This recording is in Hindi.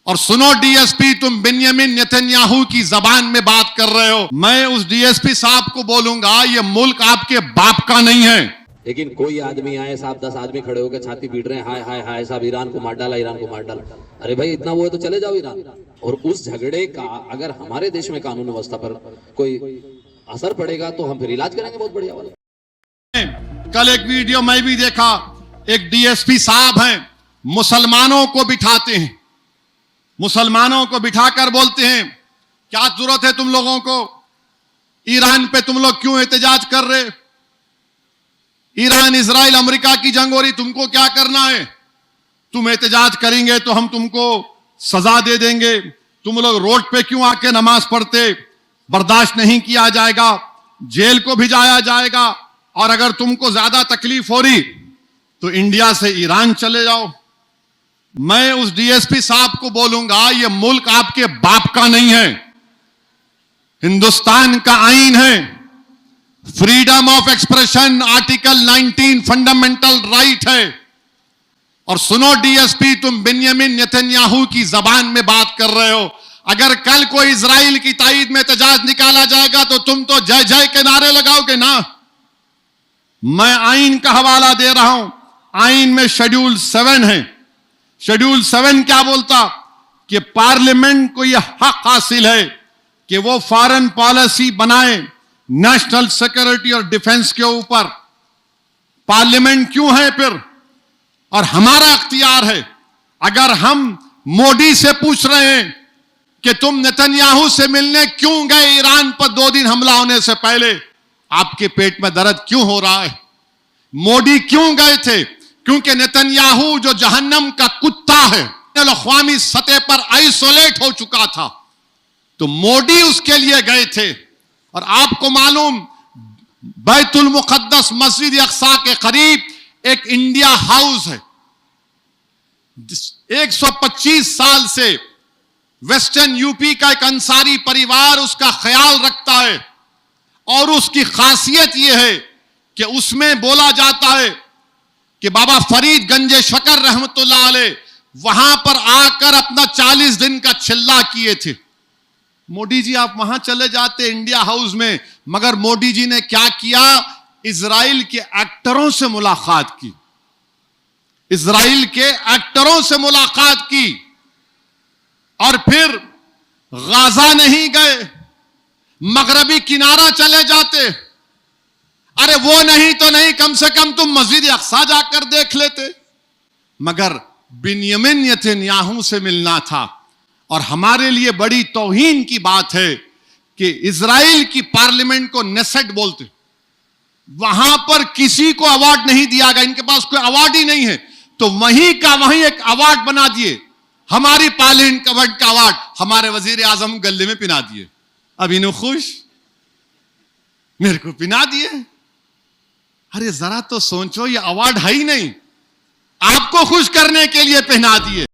और सुनो डीएसपी, तुम बिन्यामिन नेतन्याहू की जबान में बात कर रहे हो। मैं उस डीएसपी साहब को बोलूंगा, ये मुल्क आपके बाप का नहीं है। लेकिन कोई आदमी आए, साहब 10 आदमी खड़े होकर छाती पीट रहे हैं, हाय हाय हाय साहब ईरान को मार डाला, ईरान को मार डाला। अरे भाई इतना वो है तो चले जाओ ईरान। और उस झगड़े का अगर हमारे देश में कानून व्यवस्था पर कोई असर पड़ेगा तो हम फिर इलाज करेंगे बहुत बढ़िया वाला। कल एक वीडियो मैं भी देखा, एक डीएसपी साहब हैं, मुसलमानों को बिठाते हैं, मुसलमानों को बिठाकर बोलते हैं क्या जरूरत है तुम लोगों को, ईरान पे तुम लोग क्यों एहतजाज कर रहे, ईरान इजराइल अमेरिका की जंग हो रही, तुमको क्या करना है, तुम एहतजाज करेंगे तो हम तुमको सजा दे देंगे, तुम लोग रोड पे क्यों आके नमाज पढ़ते, बर्दाश्त नहीं किया जाएगा, जेल को भिजाया जाएगा, और अगर तुमको ज्यादा तकलीफ हो रही तो इंडिया से ईरान चले जाओ। मैं उस डीएसपी साहब को बोलूंगा, यह मुल्क आपके बाप का नहीं है, हिंदुस्तान का आईन है, freedom of expression article 19 fundamental right है। और सुनो डीएसपी, तुम बिन्यामिन नेतन्याहू की जबान में बात कर रहे हो। अगर कल कोई इजराइल की ताईद में एहतजाज निकाला जाएगा तो तुम तो जय जय के नारे लगाओगे ना। मैं आईन का हवाला दे रहा हूं, आईन में शेड्यूल 7 है। शेड्यूल 7 क्या बोलता कि पार्लियामेंट को यह हक हासिल है कि वो फॉरेन पॉलिसी बनाए नेशनल सिक्योरिटी और डिफेंस के ऊपर। पार्लियामेंट क्यों है फिर, और हमारा अख्तियार है। अगर हम मोदी से पूछ रहे हैं कि तुम नेतन्याहू से मिलने क्यों गए ईरान पर 2 दिन हमला होने से पहले, आपके पेट में दर्द क्यों हो रहा है, मोदी क्यों गए थे, क्योंकि नेतन्याहू जो जहन्नम का कुत्ता है, अक़वामी सतह पर आइसोलेट हो चुका था, तो मोदी उसके लिए गए थे। और आपको मालूम, बैतुल मुक़द्दस मस्जिद अक़सा के करीब एक इंडिया हाउस है। 125 साल से वेस्टर्न यूपी का एक अंसारी परिवार उसका ख्याल रखता है, और उसकी खासियत यह है कि उसमें बोला जाता है कि बाबा फरीद गंजे शकर रहमतुल्लाह अलैह वहां पर आकर अपना 40 दिन का चिल्ला किए थे। मोदी जी आप वहां चले जाते इंडिया हाउस में, मगर मोदी जी ने क्या किया, इजराइल के एक्टरों से मुलाकात की, इजराइल के एक्टरों से मुलाकात की, और फिर गाजा नहीं गए, मगरबी किनारा चले जाते। अरे वो नहीं तो नहीं, कम से कम तुम मस्जिद अक़सा जाकर देख लेते। मगर बिन्यामिन नेतन्याहू से मिलना था। और हमारे लिए बड़ी तौहीन की बात है कि इजराइल की पार्लियामेंट को नेसेट बोलते, वहां पर किसी को अवार्ड नहीं दिया गया, इनके पास कोई अवार्ड ही नहीं है, तो वहीं का वहीं एक अवार्ड बना दिए, हमारी पार्लियामेंट का अवार्ड हमारे वजीर आजम गले में पिना दिए। अब इन्हों खुश, मेरे को पिना दिए। अरे जरा तो सोचो, ये अवार्ड है ही नहीं, आपको खुश करने के लिए पहना दिए।